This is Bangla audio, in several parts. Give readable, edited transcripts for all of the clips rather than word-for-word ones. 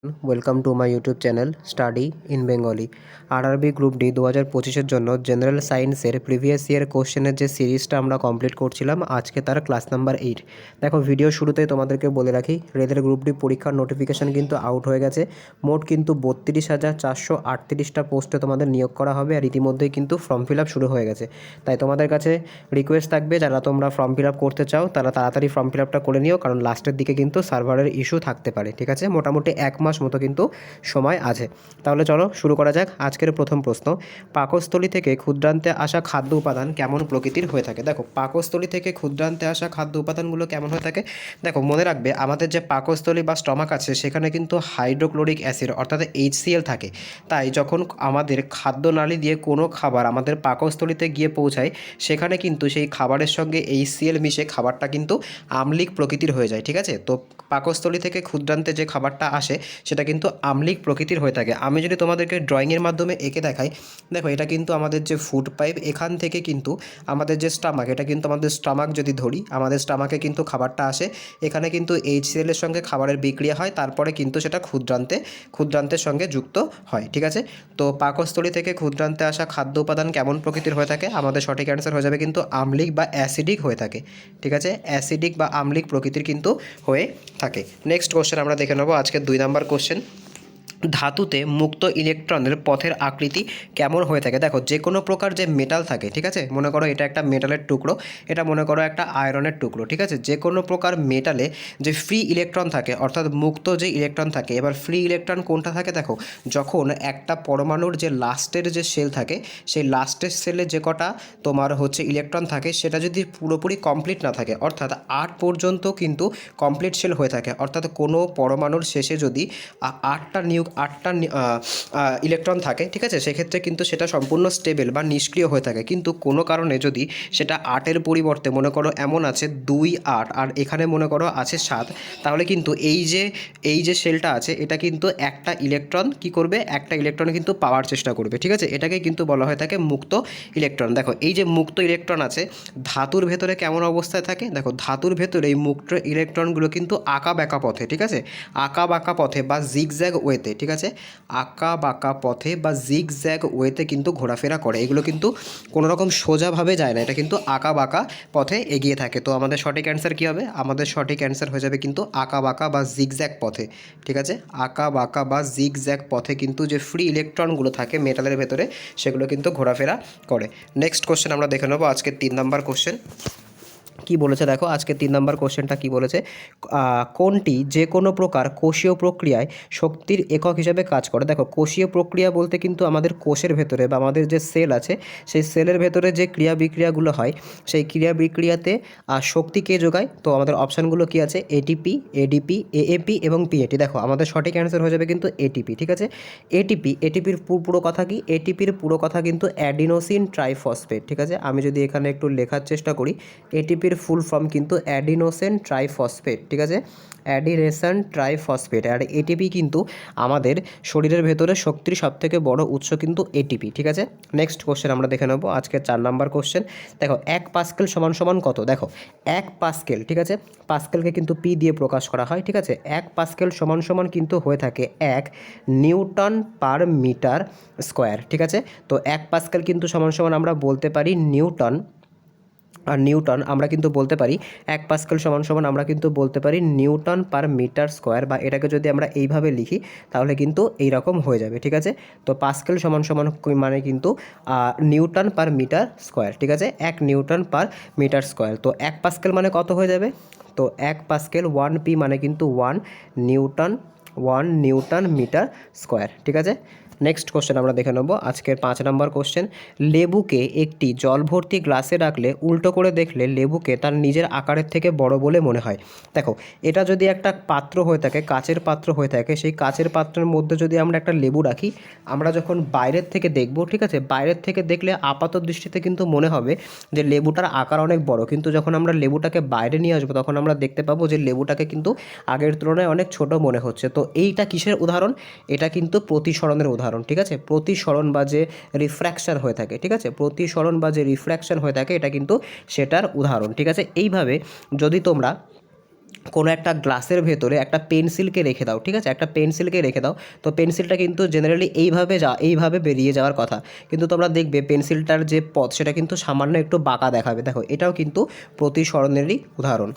Welcome to my YouTube channel study in Bengali. RRB group D 2025-এর জন্য জেনারেল সায়েন্সের প্রিভিয়াস ইয়ার কোশ্চেনের যে সিরিজটা আমরা কমপ্লিট করছিলাম, আজকে তার ক্লাস নাম্বার 8। দেখো, ভিডিও শুরুতেই তোমাদেরকে বলে রাখি, রেলের গ্রুপ ডি পরীক্ষার নোটিফিকেশান কিন্তু আউট হয়ে গেছে। মোট কিন্তু 32,438টা পোস্টে তোমাদের নিয়োগ করা হবে, আর ইতিমধ্যেই কিন্তু ফর্ম ফিল আপ শুরু হয়ে গেছে। তাই তোমাদের কাছে রিকোয়েস্ট থাকবে, যারা তোমরা ফর্ম ফিল আপ করতে চাও তারা তাড়াতাড়ি ফর্ম ফিল আপটা করে নিও, কারণ লাস্টের দিকে কিন্তু সার্ভারের ইস্যু থাকতে পারে। ঠিক আছে, মোটামুটি 1 মাস মতো কিন্তু সময় আছে। তাহলে চলো শুরু করা যাক। আজকের প্রথম প্রশ্ন, পাকস্থলী থেকে ক্ষুদ্রান্তে আসা খাদ্য উপাদান কেমন প্রকৃতির হয়ে থাকে? দেখো, পাকস্থলী থেকে ক্ষুদ্রান্তে আসা খাদ্য উপাদানগুলো কেমন হয়ে থাকে? দেখো, মনে রাখবে আমাদের যে পাকস্থলী বা স্টমাক আছে সেখানে কিন্তু হাইড্রোক্লোরিক অ্যাসিড অর্থাৎ HCl থাকে। তাই যখন আমাদের খাদ্যনালী দিয়ে কোনো খাবার আমাদের পাকস্থলীতে গিয়ে পৌঁছায়, সেখানে কিন্তু সেই খাবারের সঙ্গে HCl মিশে খাবারটা কিন্তু আম্লিক প্রকৃতির হয়ে যায়। ঠিক আছে, তো পাকস্থলী থেকে ক্ষুদ্রান্তে যে খাবারটা আসে সেটা কিন্তু আম্লিক প্রকৃতির হয়ে থাকে। আমি যদি তোমাদেরকে ড্রয়িংয়ের মাধ্যমে এঁকে দেখাই, দেখো এটা কিন্তু আমাদের যে ফুড পাইপ, এখান থেকে কিন্তু আমাদের যে স্টামাক, এটা কিন্তু আমাদের স্টামাক যদি ধরি, আমাদের স্টামাকে কিন্তু খাবারটা আসে, এখানে কিন্তু HCl এর সঙ্গে খাবারের বিক্রিয়া হয়, তারপরে কিন্তু সেটা ক্ষুদ্রান্তের সঙ্গে যুক্ত হয়। ঠিক আছে, তো পাকস্থলী থেকে ক্ষুদ্রান্তে আসা খাদ্য উপাদান কেমন প্রকৃতির হয়ে থাকে? আমাদের সঠিক অ্যান্সার হয়ে যাবে কিন্তু আম্লিক বা অ্যাসিডিক হয়ে থাকে। ঠিক আছে, অ্যাসিডিক বা আম্লিক প্রকৃতির কিন্তু হয়ে থাকে। নেক্সট কোশ্চেন আমরা দেখে নেবো, আজকের 2 নম্বর কোশ্চেন, ধাতুতে মুক্ত ইলেকট্রনের পথের আকৃতি কেমন হয়ে থাকে? দেখো, যে কোনো প্রকার যে মেটাল থাকে, ঠিক আছে, মনে করো এটা একটা মেটালের টুকরো, এটা মনে করো একটা আয়রনের টুকরো। ঠিক আছে, যে কোনো প্রকার মেটালে যে ফ্রি ইলেকট্রন থাকে অর্থাৎ মুক্ত যে ইলেকট্রন থাকে, এবার ফ্রি ইলেকট্রন কোনটা থাকে? দেখো, যখন একটা পরমাণুর যে লাস্টের যে সেল থাকে, সেই লাস্টের সেলে যে কটা তোমার হচ্ছে ইলেকট্রন থাকে, সেটা যদি পুরোপুরি কমপ্লিট না থাকে, অর্থাৎ 8 পর্যন্ত কিন্তু কমপ্লিট সেল হয়ে থাকে, অর্থাৎ কোনো পরমাণুর শেষে যদি 8টা ইলেকট্রন থাকে, ঠিক আছে, সেক্ষেত্রে কিন্তু সেটা সম্পূর্ণ স্টেবল বা নিষ্ক্রিয় হয়ে থাকে। কিন্তু কোনো কারণে যদি সেটা 8-এর পরিবর্তে মনে করো এমন আছে 2, 8 আর এখানে মনে করো আছে 7, তাহলে কিন্তু এই যে সেলটা আছে এটা কিন্তু একটা ইলেকট্রন কি করবে? একটা ইলেকট্রন কিন্তু পাওয়ার চেষ্টা করবে। ঠিক আছে, এটাকে কিন্তু বলা হয়ে থাকে মুক্ত ইলেকট্রন। দেখো, এই যে মুক্ত ইলেকট্রন আছে, ধাতুর ভেতরে কেমন অবস্থায় থাকে? দেখো, ধাতুর ভেতরে এই মুক্ত ইলেকট্রনগুলো কিন্তু আঁকা বাঁকা পথে, ঠিক আছে, আঁকা বাঁকা পথে বা জিগজ্যাগ ওয়েতে, ঠিক আছে, আঁকা বাঁকা পথে বা জিগজ্যাগ ওয়েতে কিন্তু ঘোরাফেরা করে। এগুলো কিন্তু কোনো রকম সোজাভাবে যায় না, এটা কিন্তু আঁকা বাঁকা পথে এগিয়ে থাকে। তো আমাদের সঠিক অ্যান্সার কী হবে? আমাদের সঠিক অ্যান্সার হয়ে যাবে কিন্তু আঁকা বাঁকা বা জিগজ্যাগ পথে। ঠিক আছে, আঁকা বাঁকা বা জিগজ্যাগ পথে কিন্তু যে ফ্রি ইলেকট্রনগুলো থাকে মেটালের ভেতরে, সেগুলো কিন্তু ঘোরাফেরা করে। নেক্সট কোশ্চেন আমরা দেখে নেবো, আজকের 3 নম্বর কোশ্চেন কি বলেছে? দেখো, আজকে 3 নম্বর কোশ্চেনটা কি বলেছে, কোনটি যে কোনো প্রকার কোষীয় প্রক্রিয়ায় শক্তির একক হিসাবে কাজ করে? দেখো, কোষীয় প্রক্রিয়া বলতে কিন্তু আমাদের কোষের ভেতরে বা আমাদের যে সেল আছে, সেই সেলের ভেতরে যে ক্রিয়া বিক্রিয়াগুলো হয়, সেই ক্রিয়া বিক্রিয়াতে শক্তি কে যোগায়? তো আমাদের অপশানগুলো কি আছে? ATP, ADP, AAP এবং PAT। দেখো, আমাদের সঠিক অ্যান্সার হয়ে যাবে কিন্তু ATP। ঠিক আছে, এটিপির পুরো কথা কি? এটিপির পুরো কথা কিন্তু অ্যাডিনোসিন ট্রাইফসফেট। ঠিক আছে, আমি যদি এখানে একটু লেখার চেষ্টা করি, এটিপির ফুল ফর্ম কিন্তু অ্যাডিনোসিন ট্রাইফসফেট। ঠিক আছে, অ্যাডিনেশন ট্রাইফসফেট। আর এটিপি কিন্তু আমাদের শরীরের ভেতরে শক্তির সবথেকে বড় উৎস কিন্তু এটিপি। ঠিক আছে, নেক্সট কোশ্চেন আমরা দেখে নেবো, আজকের 4 নম্বর কোশ্চেন। দেখো, 1 পাস্কেল সমান সমান কত? দেখো, 1 পাস্কেল, ঠিক আছে, পাস্কেলকে কিন্তু পি দিয়ে প্রকাশ করা হয়। ঠিক আছে, 1 পাস্কেল সমান সমান কিন্তু হয়ে থাকে 1 নিউটন পার মিটার স্কোয়ার। ঠিক আছে, তো 1 পাস্কেল কিন্তু সমান সমান আমরা বলতে পারি নিউটন, আর নিউটন আমরা কিন্তু বলতে পারি 1 পাস্কেল সমান সমান আমরা কিন্তু বলতে পারি নিউটন পার মিটার স্কোয়ার, বা এটাকে যদি আমরা এইভাবে লিখি তাহলে কিন্তু এই রকম হয়ে যাবে। ঠিক আছে, তো পাস্কেল সমান সমান মানে কিন্তু নিউটন পার মিটার স্কোয়ার। ঠিক আছে, 1 নিউটন পার মিটার স্কোয়ার। তো 1 পাস্কেল মানে কত হয়ে যাবে? তো 1 পাস্কেল 1p মানে কিন্তু 1 নিউটন মিটার স্কোয়ার। ঠিক আছে, নেক্সট কোশ্চেন আমরা দেখে নেব, আজকের 5 নম্বর কোশ্চেন। লেবুকে একটি জল ভর্তি গ্লাসে রাখলে উল্টো করে দেখলে লেবুকে তার নিজের আকারের থেকে বড় বলে মনে হয়। দেখো, এটা যদি একটা পাত্র হয়ে থাকে, কাচের পাত্র হয়ে থাকে, সেই কাচের পাত্রের মধ্যে যদি আমরা একটা লেবু রাখি, আমরা যখন বাইরের থেকে দেখব, ঠিক আছে, বাইরের থেকে দেখলে আপাত দৃষ্টিতে কিন্তু মনে হবে যে লেবুটার আকার অনেক বড়, কিন্তু যখন আমরা লেবুটাকে বাইরে নিয়ে আসবো তখন আমরা দেখতে পাবো যে লেবুটাকে কিন্তু আগের তুলনায় অনেক ছোট মনে হচ্ছে। তো এইটা কিসের উদাহরণ? এটা কিন্তু প্রতিসরণের উদাহরণ। ঠিক আছে, প্রতিসরণ বা যে রিফ্র্যাকশন হয়ে থাকে, ঠিক আছে, প্রতিসরণ বা যে রিফ্র্যাকশন হয়ে থাকে, এটা কিন্তু সেটার উদাহরণ। ঠিক আছে, এইভাবে যদি তোমরা কোনো একটা গ্লাসের ভেতরে একটা পেন্সিলকে রেখে দাও, ঠিক আছে, একটা পেন্সিলকে রেখে দাও, তো পেন্সিলটা কিন্তু জেনারেলি এইভাবে বেরিয়ে যাওয়ার কথা, কিন্তু তোমরা দেখবে পেন্সিলটার যে পথ সেটা কিন্তু সামান্য একটু বাঁকা দেখাবে। দেখো এটাও কিন্তু প্রতিসরণেরই উদাহরণ।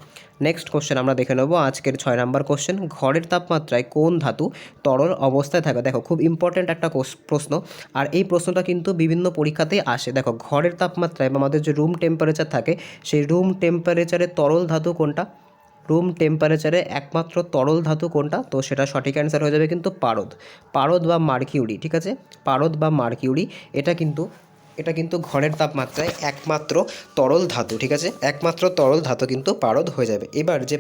নেক্সট কোশ্চেন আমরা দেখে নেবো আজকের 6 নম্বর কোশ্চেন, ঘরের তাপমাত্রায় কোন ধাতু তরল অবস্থায় থাকে? দেখো খুব ইম্পর্ট্যান্ট একটা প্রশ্ন, আর এই প্রশ্নটা কিন্তু বিভিন্ন পরীক্ষাতেই আসে। দেখো ঘরের তাপমাত্রায় বা আমাদের যে রুম টেম্পারেচার থাকে, সেই রুম টেম্পারেচারে তরল ধাতু কোনটা? রুম টেম্পারেচারে একমাত্র তরল ধাতু কোনটা? তো সেটা সঠিক অ্যান্সার হয়ে যাবে কিন্তু পারদ, পারদ বা মার্কিউরি, ঠিক আছে, পারদ বা মার্কিউরি, এটা কিন্তু ঘরের তাপমাত্রায় একমাত্র তরল ধাতু, ঠিক আছে, একমাত্র তরল ধাতু কিন্তু পারদ হয়ে যাবে। এবার যে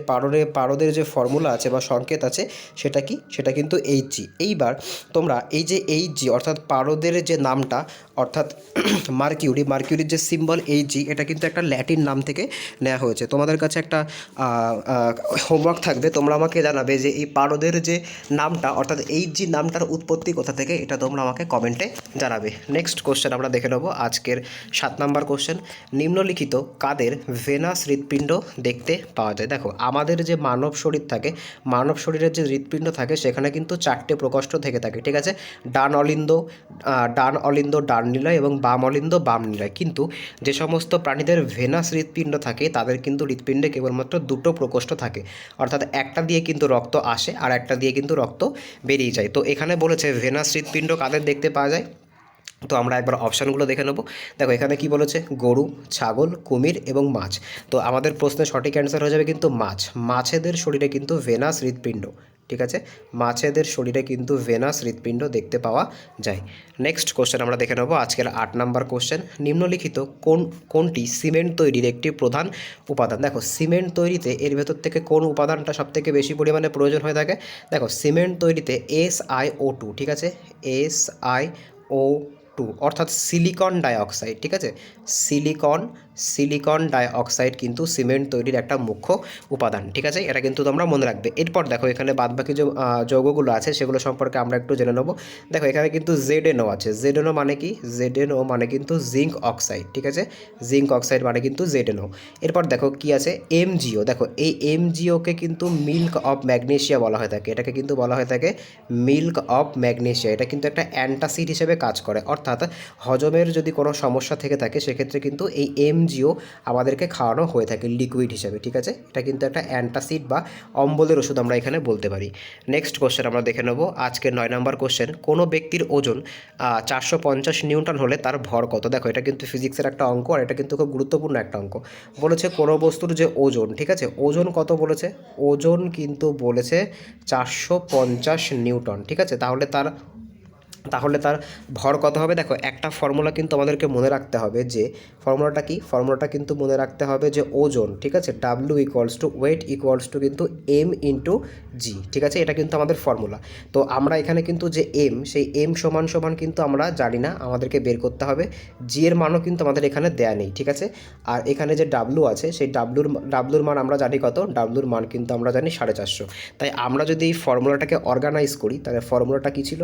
পারদের যে ফর্মুলা আছে বা সংকেত আছে সেটা কি? সেটা কিন্তু Hg। এইবার তোমরা এই যে Hg অর্থাৎ পারদের যে নামটা অর্থাৎ মার্কিউরির যে সিম্বল Hg, এটা কিন্তু একটা ল্যাটিন নাম থেকে নেওয়া হয়েছে। তোমাদের কাছে একটা হোমওয়ার্ক থাকবে, তোমরা আমাকে জানাবে যে এই পারদের যে নামটা অর্থাৎ Hg নামটার উৎপত্তি কোথা থেকে, এটা তোমরা আমাকে কমেন্টে জানাবে। নেক্সট কোশ্চেন আমরা দেখে নেবো আজকের 7 নম্বর কোশ্চেন, নিম্নলিখিত কাদের ভেনাস হৃৎপিণ্ড দেখতে পাওয়া যায়? দেখো আমাদের যে মানব শরীর থাকে, মানব শরীরের যে হৃৎপিণ্ড থাকে সেখানে কিন্তু 4টে প্রকোষ্ঠ থেকে থাকে, ঠিক আছে, ডান অলিন্দ ডান নিলয় এবং বাম অলিন্দ বাম নিলয়। কিন্তু যে সমস্ত প্রাণীদের ভেনাস হৃৎপিণ্ড থাকে তাদের কিন্তু হৃৎপিণ্ডে কেবলমাত্র 2টো প্রকোষ্ঠ থাকে, অর্থাৎ একটা দিয়ে কিন্তু রক্ত আসে আর একটা দিয়ে কিন্তু রক্ত বেরিয়ে যায়। তো এখানে বলেছে ভেনাস হৃৎপিণ্ড কাদের দেখতে পাওয়া যায়, তো আমরা একবার অপশানগুলো দেখে নেব। দেখো এখানে কি বলেছে, গরু, ছাগল, কুমির এবং মাছ। তো আমাদের প্রশ্নের সঠিক অ্যান্সার হয়ে যাবে কিন্তু মাছ। মাছেদের শরীরে কিন্তু ভেনাস হৃৎপিণ্ড, ঠিক আছে, মাছেদের শরীরে কিন্তু ভেনাস হৃৎপিণ্ড দেখতে পাওয়া যায়। নেক্সট কোশ্চেন আমরা দেখে নেব আজকের 8 নম্বর কোশ্চেন, নিম্নলিখিত কোনটি সিমেন্ট তৈরির একটি প্রধান উপাদান? দেখো সিমেন্ট তৈরিতে এর ভেতর থেকে কোন উপাদানটা সবথেকে বেশি পরিমাণে প্রয়োজন হয়ে থাকে? দেখো সিমেন্ট তৈরিতে SiO2, ঠিক আছে, SiO2 অর্থাৎ সিলিকন ডাইঅক্সাইড, ঠিক আছে, সিলিকন ডাইঅক্সাইড কিন্তু সিমেন্ট তৈরির একটা মুখ্য উপাদান, ঠিক আছে, এটা কিন্তু তোমরা মনে রাখবে। এরপর দেখো এখানে বাদবাকি যে যৌগগুলো আছে সেগুলো সম্পর্কে আমরা একটু জেনে নেব। দেখো এখানে কিন্তু ZNO আছে, ZNO মানে কি? ZNO মানে কিন্তু জিঙ্ক অক্সাইড, ঠিক আছে, জিঙ্ক অক্সাইড মানে কিন্তু ZNO। এরপর দেখো কি আছে, MgO। দেখো এই MgOকে কিন্তু মিল্ক অফ ম্যাগনেশিয়া বলা হয়ে থাকে, এটাকে কিন্তু বলা হয়ে থাকে মিল্ক অফ ম্যাগনেশিয়া। এটা কিন্তু একটা অ্যান্টাসিড হিসেবে কাজ করে, অর্থাৎ হজমের যদি কোনো সমস্যা থেকে থাকে সেক্ষেত্রে কিন্তু এই MgO আমাদেরকে খাওয়ানো হয়ে থাকে লিকুইড হিসেবে, ঠিক আছে, এটা কিন্তু একটা অ্যান্টাসিড বা অম্বলের ওষুধ আমরা এখানে বলতে পারি। নেক্সট কোশ্চেন আমরা দেখে নেব আজকের 9 নম্বর কোশ্চেন, কোনো ব্যক্তির ওজন 450 নিউটন হলে তার ভর কত? দেখো এটা কিন্তু ফিজিক্সের একটা অঙ্ক, আর এটা কিন্তু খুব গুরুত্বপূর্ণ একটা অঙ্ক। বলেছে কোনো বস্তুর যে ওজন, ঠিক আছে, ওজন কত বলেছে? ওজন কিন্তু বলেছে 450 নিউটন, ঠিক আছে, তাহলে তার ভর কত হবে? দেখো একটা ফর্মুলা কিন্তু আমাদেরকে মনে রাখতে হবে, যে ফর্মুলাটা কি? ফর্মুলাটা কিন্তু মনে রাখতে হবে যে ওজন, ঠিক আছে, W equals to weight equals to কিন্তু M ইন্টু জি, ঠিক আছে, এটা কিন্তু আমাদের ফর্মুলা। তো আমরা এখানে কিন্তু যে M, সেই M সমান সমান কিন্তু আমরা জানি না, আমাদেরকে বের করতে হবে। জি এর মানও কিন্তু আমাদের এখানে দেয়া নেই, ঠিক আছে, আর এখানে যে W আছে সেই ডাব্লুর মান আমরা জানি কত? ডাব্লুর মান কিন্তু আমরা জানি 450। তাই আমরা যদি এই ফর্মুলাটাকে অর্গানাইজ করি তাহলে ফর্মুলাটা কী ছিল?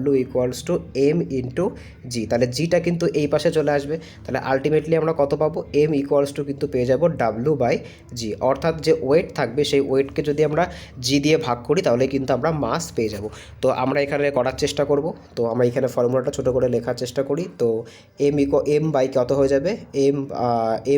W equals to M into G, তাহলে জিটা কিন্তু এই পাশে চলে আসবে, তাহলে আলটিমেটলি আমরা কত পাবো? M ইকুয়ালস টু কিন্তু পেয়ে যাব W বাই জি, অর্থাৎ যে ওয়েট থাকবে সেই ওয়েটকে যদি আমরা জি দিয়ে ভাগ করি তাহলে কিন্তু আমরা মাস পেয়ে যাব। তো আমরা এখানে করার চেষ্টা করব, তো আমরা এখানে ফর্মুলাটা ছোটো করে লেখার চেষ্টা করি। তো M বাই কত হয়ে যাবে?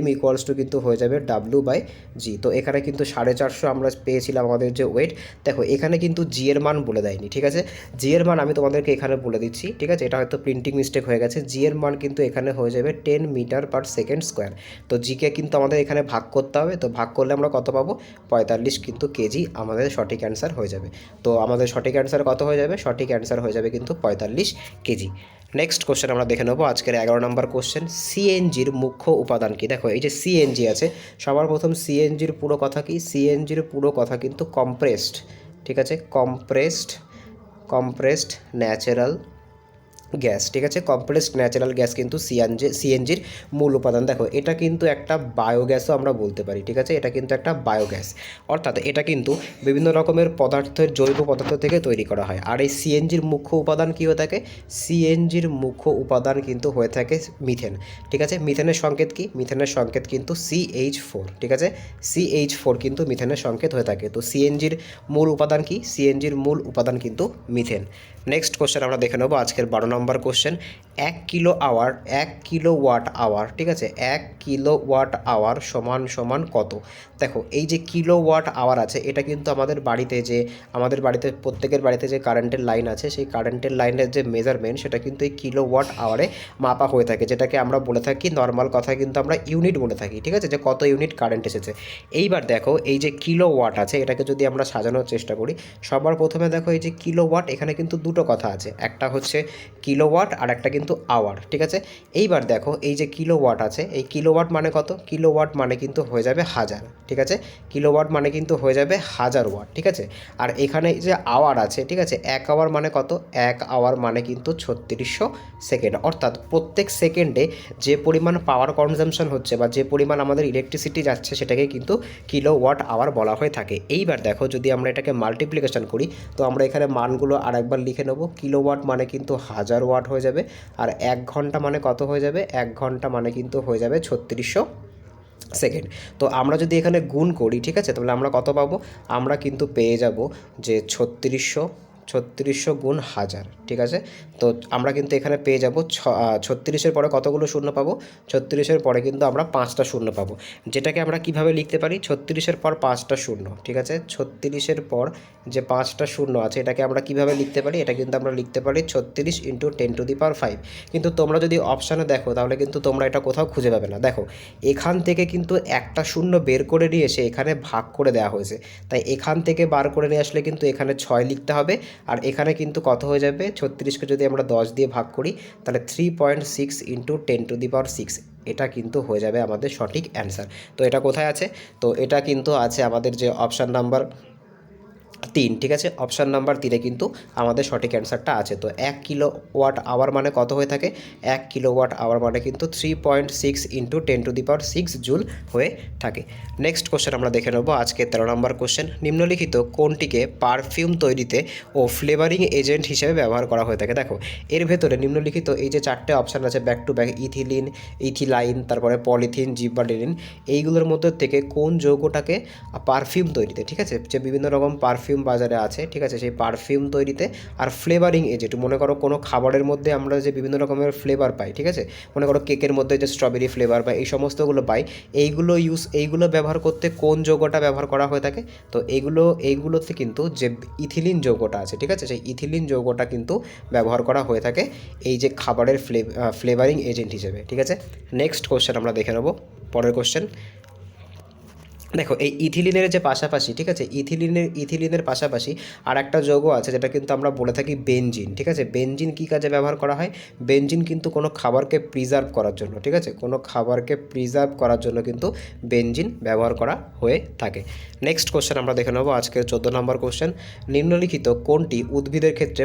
M ইকুয়ালস টু কিন্তু হয়ে যাবে W বাই জি। তো এখানে কিন্তু 450 আমরা পেয়েছিলাম আমাদের যে ওয়েট। দেখো এখানে কিন্তু জি এর মান বলে দেয়নি, ঠিক আছে, জি এর মান আমি তোমাদেরকে এখানে বলে দিচ্ছি, ঠিক আছে, এটা হয়তো প্রিন্টিং মিস্টেক হয়ে গেছে। জি এর মান কিন্তু এখানে হয়ে যাবে 10 মিটার পার সেকেন্ড স্কোয়ার। তো জিকে কিন্তু আমাদের এখানে ভাগ করতে হবে, তো ভাগ করলে আমরা কত পাবো? 45 কিন্তু কেজি আমাদের সঠিক অ্যান্সার হয়ে যাবে। তো আমাদের সঠিক অ্যান্সার কত হয়ে যাবে? সঠিক অ্যান্সার হয়ে যাবে কিন্তু 45 কেজি। নেক্সট কোশ্চেন আমরা দেখে নেবো আজকের 11 নম্বর কোশ্চেন, সিএনজির মুখ্য উপাদান কি? দেখো এই যে সিএনজি আছে, সবার প্রথম সিএনজির পুরো কথা কি? সিএনজির পুরো কথা কিন্তু কম্প্রেসড, ঠিক আছে, কম্প্রেসড ন্যাচারাল গ্যাস, ঠিক আছে। কম্প্রেসড ন্যাচারাল গ্যাস কিন্তু সিএনজির মূল উপাদান। দেখো এটা কিন্তু একটা বায়োগ্যাসও আমরা বলতে পারি, ঠিক আছে, এটা কিন্তু একটা বায়োগ্যাস, অর্থাৎ এটা কিন্তু বিভিন্ন রকমের পদার্থের জৈব পদার্থ থেকে তৈরি করা হয়। আর এই সিএনজির মুখ্য উপাদান কী হয়ে থাকে? সিএনজির মুখ্য উপাদান কিন্তু হয়ে থাকে মিথেন, ঠিক আছে। মিথেনের সংকেত কি? মিথেনের সংকেত কিন্তু CH4, ঠিক আছে, CH4 কিন্তু মিথেনের সংকেত হয়ে থাকে। তো সিএনজির মূল উপাদান কি? সিএনজির মূল উপাদান কিন্তু মিথেন। নেক্সট কোশ্চেন আমরা দেখে নেবো আজকের 12 নম্বর কোশ্চেন। 1 কিলোওয়াট আওয়ার, ঠিক আছে, 1 কিলোওয়াট আওয়ার সমান সমান কত? দেখো এই যে কিলোওয়াট আওয়ার আছে, এটা কিন্তু আমাদের বাড়িতে প্রত্যেকের বাড়িতে যে কারেন্টের লাইন আছে, সেই কারেন্টের লাইনের যে মেজারমেন্ট সেটা কিন্তু এই কিলোওয়াট আওয়ারে মাপা হয়ে থাকে, যেটাকে আমরা বলে থাকি নর্মাল কথায় কিন্তু আমরা ইউনিট বলে থাকি, ঠিক আছে, যে কত ইউনিট কারেন্ট এসেছে। এইবার দেখো এই যে কিলোওয়াট আছে, এটাকে যদি আমরা সাজানোর চেষ্টা করি, সবার প্রথমে দেখো এই যে কিলোওয়াট, এখানে কিন্তু দুটো কথা আছে, একটা হচ্ছে কিলোওয়াট আর একটা কিন্তু আওয়ার, ঠিক আছে। এইবার দেখো এই যে কিলোওয়াট আছে, এই কিলোওয়াট মানে কত? কিলোওয়াট মানে কিন্তু হয়ে যাবে 1000, ঠিক আছে, কিলোওয়াট মানে কিন্তু হয়ে যাবে 1000 ওয়াট, ঠিক আছে। আর এখানে যে আওয়ার আছে, ঠিক আছে, 1 আওয়ার মানে কত? 1 আওয়ার মানে কিন্তু 3600 সেকেন্ড, অর্থাৎ প্রত্যেক সেকেন্ডে যে পরিমাণ পাওয়ার কনজাম্পশন হচ্ছে বা যে পরিমাণ আমাদের ইলেকট্রিসিটি যাচ্ছে সেটাকে কিন্তু কিলোওয়াট আওয়ার বলা হয়ে থাকে। এইবার দেখো যদি আমরা এটাকে মাল্টিপ্লিকেশন করি, তো আমরা এখানে মানগুলো আরেকবার লিখে নেব। কিলোওয়াট মানে কিন্তু 1000 ওয়াট হয়ে যাবে, আর 1 ঘন্টা মানে কত হয়ে যাবে? 1 ঘন্টা মানে কিন্তু হয়ে যাবে 3600 সেকেন্ড। তো আমরা যদি এখানে গুণ করি, ঠিক আছে, তাহলে আমরা কত পাবো? আমরা কিন্তু পেয়ে যাব যে 3600 গুণ 1000, ঠিক আছে। তো আমরা কিন্তু এখানে পেয়ে যাব 36-এর পরে কতগুলো শূন্য পাবো? 36-এর পরে কিন্তু আমরা 5টা শূন্য পাবো, যেটাকে আমরা কিভাবে লিখতে পারি? 36-এর পর 5টা শূন্য, ঠিক আছে, 36-এর পর যে 5টা শূন্য আছে এটাকে আমরা কিভাবে লিখতে পারি? এটা কিন্তু আমরা লিখতে পারি 36 × 10⁵। কিন্তু তোমরা যদি অপশানে দেখো তাহলে কিন্তু তোমরা এটা কোথাও খুঁজে পাবে না। দেখো এখান থেকে কিন্তু একটা শূন্য বের করে নিয়ে এসে এখানে ভাগ করে দেওয়া হয়েছে, তাই এখান থেকে বার করে নিয়ে আসলে কিন্তু এখানে 6 লিখতে হবে, আর এখানে কিন্তু কত হয়ে যাবে? 36কে যদি আমরা 10 দিয়ে ভাগ করি তাহলে 3.6 × 10⁶, এটা কিন্তু হয়ে যাবে আমাদের সঠিক অ্যান্সার। তো এটা কোথায় আছে? তো এটা কিন্তু আছে আমাদের যে অপশান নাম্বার 3, ঠিক আছে, অপশান নাম্বার 3-এ কিন্তু আমাদের সঠিক অ্যান্সারটা আছে। তো 1 কিলোওয়াট আওয়ার মানে কত হয়ে থাকে? 1 কিলোওয়াট আওয়ার মানে কিন্তু 3.6 × 10⁶ জুল হয়ে থাকে। নেক্সট কোশ্চেন আমরা দেখে নেব আজকে 13 নম্বর কোশ্চেন। নিম্নলিখিত কোনটিকে পারফিউম তৈরিতে ও ফ্লেভারিং এজেন্ট হিসেবে ব্যবহার করা হয়ে থাকে? দেখো এর ভেতরে নিম্নলিখিত এই যে 4টে অপশান আছে, ব্যাক টু ব্যাক, ইথিলিন, ইথিলাইন, তারপরে পলিথিন, জিব্বারেলিন, এইগুলোর মধ্যে থেকে কোন যৌগটাকে পারফিউম তৈরিতে, ঠিক আছে, যে বিভিন্ন রকম পারফিউম বাজারে আছে, ঠিক আছে, সেই পারফিউম তৈরিতে আর ফ্লেভারিং এজেন্ট, মনে করো কোনো খাবারের মধ্যে আমরা যে বিভিন্ন রকমের ফ্লেভার পাই, ঠিক আছে, মনে করো কেকের মধ্যে যে স্ট্রবেরি ফ্লেভার বা এই সমস্তগুলো পাই, এইগুলো ব্যবহার করতে কোন যৌগটা ব্যবহার করা হয়ে থাকে? তো এইগুলোতে কিন্তু যে ইথিলিন যৌগটা আছে, ঠিক আছে, সেই ইথিলিন যৌগটা কিন্তু ব্যবহার করা হয়ে থাকে এই যে খাবারের ফ্লেভারিং এজেন্ট হিসেবে, ঠিক আছে। নেক্সট কোশ্চেন আমরা দেখে নেব, পরের কোশ্চেন। দেখো এই ইথিলিনের যে পাশাপাশি, ঠিক আছে, ইথিলিনের পাশাপাশি আর একটা যৌগ আছে যেটা কিন্তু আমরা বলে থাকি বেনজিন, ঠিক আছে। বেনজিন কী কাজে ব্যবহার করা হয়? বেনজিন কিন্তু কোনো খাবারকে প্রিজার্ভ করার জন্য, ঠিক আছে, কোনো খাবারকে প্রিজার্ভ করার জন্য কিন্তু বেনজিন ব্যবহার করা হয়ে থাকে। নেক্সট কোশ্চেন আমরা দেখে নেব আজকের 14 নম্বর কোশ্চেন। নিম্নলিখিত কোন উদ্ভিদের ক্ষেত্রে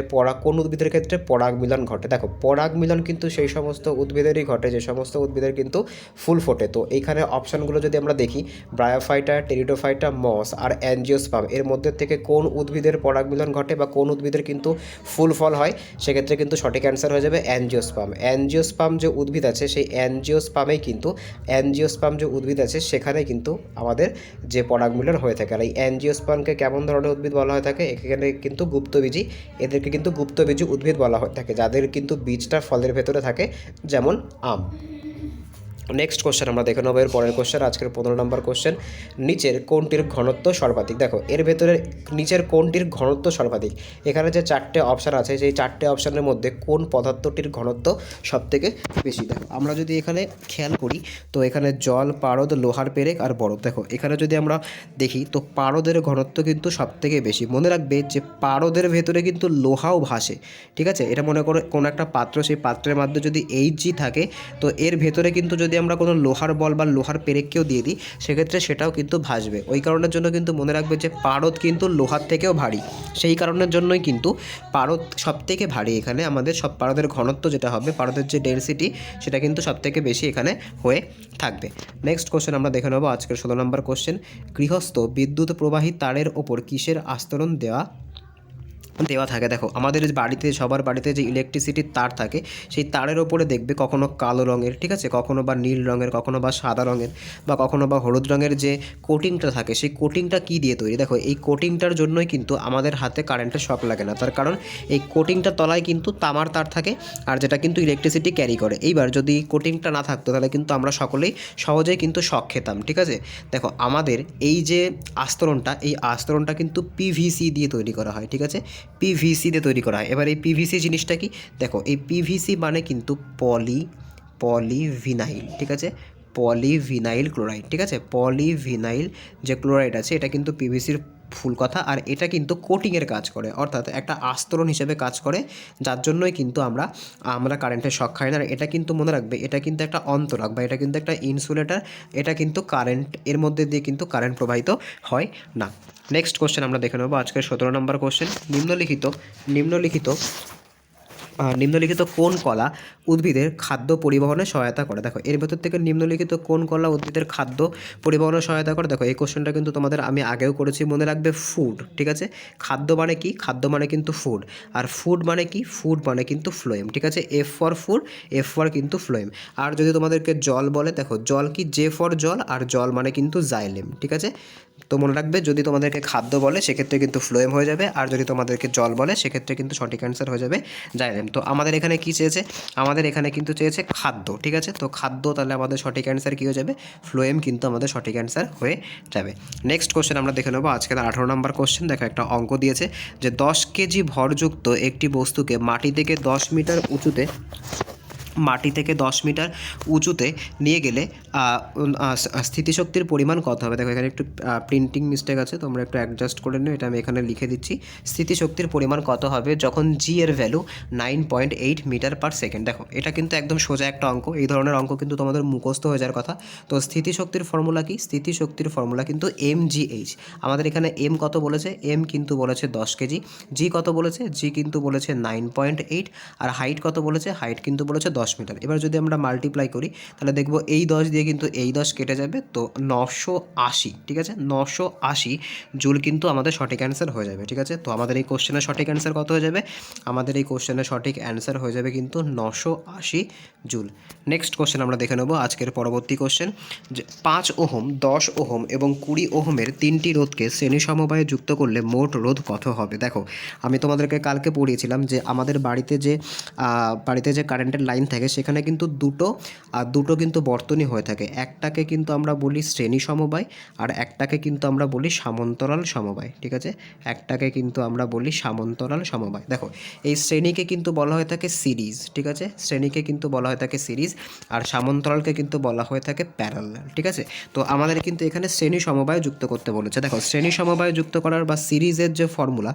পরাগ মিলন ঘটে? দেখো পরাগ মিলন কিন্তু সেই সমস্ত উদ্ভিদেরই ঘটে যে সমস্ত উদ্ভিদের কিন্তু ফুল ফোটে। তো এইখানে অপশানগুলো যদি আমরা দেখি, ব্রায়োফাইটা, টেরিডোফাইটা, মস আর অ্যাঞ্জিওস্পার্ম, এর মধ্যে থেকে কোন উদ্ভিদের পরাগ মিলন ঘটে বা কোন উদ্ভিদের কিন্তু ফুল ফল হয়? সেক্ষেত্রে কিন্তু সঠিক অ্যান্সার হয়ে যাবে অ্যাঞ্জিওস্পার্ম। অ্যাঞ্জিওস্পার্ম যে উদ্ভিদ আছে সেই অ্যাঞ্জিওস্পার্ম যে উদ্ভিদ আছে সেখানে কিন্তু আমাদের যে পরাগ মিলন হয়ে থাকে। আর এই অ্যাঞ্জিওস্পার্মকে কেমন ধরনের উদ্ভিদ বলা হয়ে থাকে? এখানে কিন্তু গুপ্তবীজী, এদেরকে কিন্তু গুপ্তবীজী উদ্ভিদ বলা হয়ে থাকে, যাদের কিন্তু বীজটা ফলের ভেতরে থাকে, যেমন আম। নেক্সট কোশ্চেন আমরা দেখে নেব এর পরের কোশ্চেন, আজকের 15 নম্বর কোশ্চেন। নিচের কোনটির ঘনত্ব সর্বাধিক? দেখো এর ভেতরে নিচের কোনটির ঘনত্ব সর্বাধিক? এখানে যে 4টে অপশান আছে সেই 4টে অপশানের মধ্যে কোন পদার্থটির ঘনত্ব সবথেকে বেশি? দেখো আমরা যদি এখানে খেয়াল করি তো এখানে জল, পারদ, লোহার পেরেক আর বরফ। দেখো এখানে যদি আমরা দেখি তো পারদের ঘনত্ব কিন্তু সবথেকে বেশি। মনে রাখবে যে পারদের ভেতরে কিন্তু লোহাও ভাসে, ঠিক আছে। এটা মনে করো কোনো একটা পাত্র, সেই পাত্রের মধ্যে যদি Hg থাকে তো এর ভেতরে কিন্তু যদি যদি আমরা কোনো লোহার বল বা লোহার পেরেককেও দিয়ে দিই সেক্ষেত্রে সেটাও কিন্তু ভাসবে। ওই কারণের জন্য কিন্তু মনে রাখবে যে পারদ কিন্তু লোহার থেকেও ভারী, সেই কারণের জন্যই কিন্তু পারদ সবথেকে ভারী। এখানে আমাদের সব পারদের ঘনত্ব যেটা হবে, পারদের যে ডেনসিটি সেটা কিন্তু সবথেকে বেশি এখানে হয়ে থাকবে। নেক্সট কোশ্চেন আমরা দেখে নেব আজকের 16 নম্বর কোশ্চেন। গৃহস্থ বিদ্যুৎ প্রবাহী তারের ওপর কিসের আস্তরণ দেওয়া থাকে? দেখো আমাদের বাড়িতে, সবার বাড়িতে যে ইলেকট্রিসিটির তার থাকে সেই তারের ওপরে দেখবে কখনো কালো রঙের, ঠিক আছে, কখনো বা নীল রঙের, কখনো বা সাদা রঙের, বা কখনো বা হলুদ রঙের যে কোটিংটা থাকে সেই কোটিংটা কী দিয়ে তৈরি? দেখো এই কোটিংটার জন্যই কিন্তু আমাদের হাতে কারেন্টের শক লাগে না, তার কারণ এই কোটিংটার তলায় কিন্তু তামার তার থাকে আর যেটা কিন্তু ইলেকট্রিসিটি ক্যারি করে। এইবার যদি কোটিংটা না থাকতো তাহলে কিন্তু আমরা সকলেই সহজেই কিন্তু শক খেতাম, ঠিক আছে। দেখো আমাদের এই যে আস্তরণটা, এই আস্তরণটা কিন্তু পিভিসি দিয়ে তৈরি করা হয়, ঠিক আছে, পিভিসি দিয়ে তৈরি করা হয়। এবার এই পিভিসি জিনিসটা কি? দেখো এই পিভিসি মানে কিন্তু পলিভিনাইল, ঠিক আছে, পলিভিনাইল ক্লোরাইড, ঠিক আছে, পলিভিনাইল যে ক্লোরাইড আছে এটা কিন্তু পিভিসির ফুল কথা। আর এটা কিন্তু কোটিংয়ের কাজ করে, অর্থাৎ একটা আস্তরণ হিসেবে কাজ করে, যার জন্যই কিন্তু আমরা কারেন্টের শক খাই না। আর এটা কিন্তু মনে রাখবে এটা কিন্তু একটা অন্তরক বা এটা কিন্তু একটা ইনসুলেটর, এটা কিন্তু কারেন্ট এর মধ্যে দিয়ে কিন্তু কারেন্ট প্রবাহিত হয় না। নেক্সট কোশ্চেন আমরা দেখে নেব আজকের 17 নম্বর কোশ্চেন। নিম্নলিখিত কোন কলা উদ্ভিদের খাদ্য পরিবহনে সহায়তা করে? দেখো এর ভেতর থেকে নিম্নলিখিত কোন কলা উদ্ভিদের খাদ্য পরিবহনে সহায়তা করে? দেখো এই কোশ্চেনটা কিন্তু তোমাদের আমি আগেও করেছি, মনে রাখবে ফুড, ঠিক আছে। খাদ্য মানে কি? খাদ্য মানে কিন্তু ফুড। আর ফুড মানে কি? ফুড মানে কিন্তু ফ্লোয়েম, ঠিক আছে, F for food, F for কিন্তু ফ্লোয়েম। আর যদি তোমাদেরকে জল বলে, দেখো জল কি? জে ফর জল, আর জল মানে কিন্তু জাইলেম, ঠিক আছে। তো মনে রাখবে যদি তোমাদেরকে খাদ্য বলে সেক্ষেত্রে কিন্তু ফ্লোয়েম হয়ে যাবে, আর যদি তোমাদেরকে জল বলে সেক্ষেত্রে কিন্তু সঠিক অ্যান্সার হয়ে যাবে জাইলেম। তো আমাদের এখানে কি চেয়েছে? আমাদের এখানে কিন্তু চেয়েছে খাদ্য, ঠিক আছে। তো খাদ্য, তাহলে আমাদের সঠিক অ্যান্সার কী হয়ে যাবে? ফ্লোয়েম কিন্তু আমাদের সঠিক অ্যান্সার হয়ে যাবে। নেক্সট কোশ্চেন আমরা দেখে নেবো আজকের 18 নম্বর কোশ্চেন। দেখো একটা অঙ্ক দিয়েছে যে 10 কেজি ভরযুক্ত একটি বস্তুকে মাটি থেকে 10 মিটার উঁচুতে নিয়ে গেলে স্থিতিশক্তির পরিমাণ কত হবে? দেখো এখানে একটু প্রিন্টিং মিস্টেক আছে, তোমরা একটু অ্যাডজাস্ট করে নিও, এটা আমি এখানে লিখে দিচ্ছি। স্থিতিশক্তির পরিমাণ কত হবে যখন জি এর ভ্যালু 9.8 মিটার পার সেকেন্ড। দেখো এটা কিন্তু একদম সোজা একটা অঙ্ক, এই ধরনের অঙ্ক কিন্তু তোমাদের মুখস্থ হয়ে যাওয়ার কথা। তো স্থিতিশক্তির ফর্মুলা কি? স্থিতিশক্তির ফর্মুলা কিন্তু MGH। আমাদের এখানে এম কত বলেছে? এম কিন্তু বলেছে 10 কেজি। জি কত বলেছে? জি কিন্তু বলেছে 9.8। আর হাইট কত বলেছে? হাইট কিন্তু বলেছে 10 মিটার। এবার যদি আমরা মাল্টিপ্লাই করি তাহলে দেখবো এই 10 দিয়ে কিন্তু এই 10 কেটে যাবে, তো 980, ঠিক আছে, 980 জুল কিন্তু আমাদের সঠিক অ্যান্সার হয়ে যাবে, ঠিক আছে। তো আমাদের এই কোশ্চেনের সঠিক অ্যান্সার কত হয়ে যাবে? আমাদের এই কোশ্চেনের সঠিক অ্যান্সার হয়ে যাবে কিন্তু 980 জুল। নেক্সট কোশ্চেন আমরা দেখে নেব আজকের পরবর্তী কোশ্চেন, যে 5 ওহম, 10 ওহম এবং 20 ওহমের 3টি রোধকে শ্রেণী সমবায়ে যুক্ত করলে মোট রোধ কত হবে? দেখো আমি তোমাদেরকে কালকে পড়িয়েছিলাম যে আমাদের বাড়িতে যে কারেন্টের লাইন থাকে সেখানে কিন্তু দুটো কিন্তু বর্তনী হয়ে থাকে। একটাকে কিন্তু আমরা বলি শ্রেণী সমবায়, আর একটাকে কিন্তু আমরা বলি সমান্তরাল সমবায়, ঠিক আছে, একটাকে কিন্তু আমরা বলি সমান্তরাল সমবায়। দেখো এই শ্রেণীকে কিন্তু বলা হয়ে থাকে সিরিজ, ঠিক আছে, শ্রেণীকে কিন্তু বলা হয়ে থাকে সিরিজ, আর সমান্তরালকে কিন্তু বলা হয়ে থাকে প্যারালাল, ঠিক আছে। তো আমাদের কিন্তু এখানে শ্রেণী সমবায় যুক্ত করতে বলেছে। দেখো শ্রেণী সমবায় যুক্ত করার বা সিরিজের যে ফর্মুলা,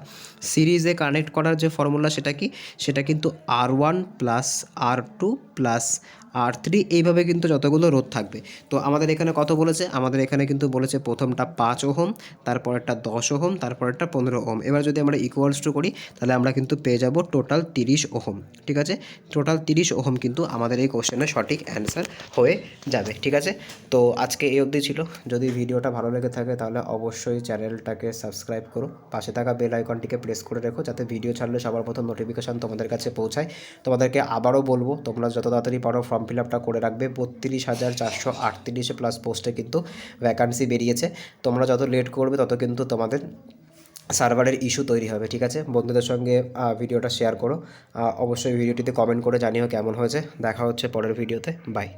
সিরিজে কানেক্ট করার যে ফর্মুলা সেটা কি? সেটা কিন্তু R1 plus R2 plus R3, এইভাবে কিন্তু যতগুলো রোধ থাকবে। তো আমাদের এখানে কত বলেছে? আমাদের এখানে কিন্তু বলেছে প্রথমটা 5 ওহম, তারপরেরটা 10 ওহম, তারপরেরটা 15 ওহম। এবার যদি আমরা ইকুয়ালস টু করি তাহলে আমরা কিন্তু পেয়ে যাব টোটাল 30 ওহম, ঠিক আছে, টোটাল 30 ওহম কিন্তু আমাদের এই কোশ্চেনের সঠিক অ্যান্সার হয়ে যাবে, ঠিক আছে। তো আজকে এই অবধি ছিল। যদি ভিডিওটা ভালো লেগে থাকে তাহলে অবশ্যই চ্যানেলটাকে সাবস্ক্রাইব করো, পাশে থাকা বেল আইকনটিকে প্রেস করে রেখো যাতে ভিডিও ছাড়লে সবার প্রথম নোটিফিকেশান তোমাদের কাছে পৌঁছায়। তোমাদেরকে আবারও বলবো তোমরা যত তাড়াতাড়ি পারো ফর্ম ফিল আপটা করে রাখবে। 32,438 প্লাস পোস্টে কিন্তু ভ্যাকান্সি বেরিয়েছে। তোমরা যত লেট করবে তত কিন্তু তোমাদের সার্ভারের ইস্যু তৈরি হবে, ঠিক আছে। বন্ধুদের সঙ্গে ভিডিওটা শেয়ার করো, অবশ্যই ভিডিওটিতে কমেন্ট করে জানিও কেমন হয়েছে। দেখা হচ্ছে পরের ভিডিওতে, বাই।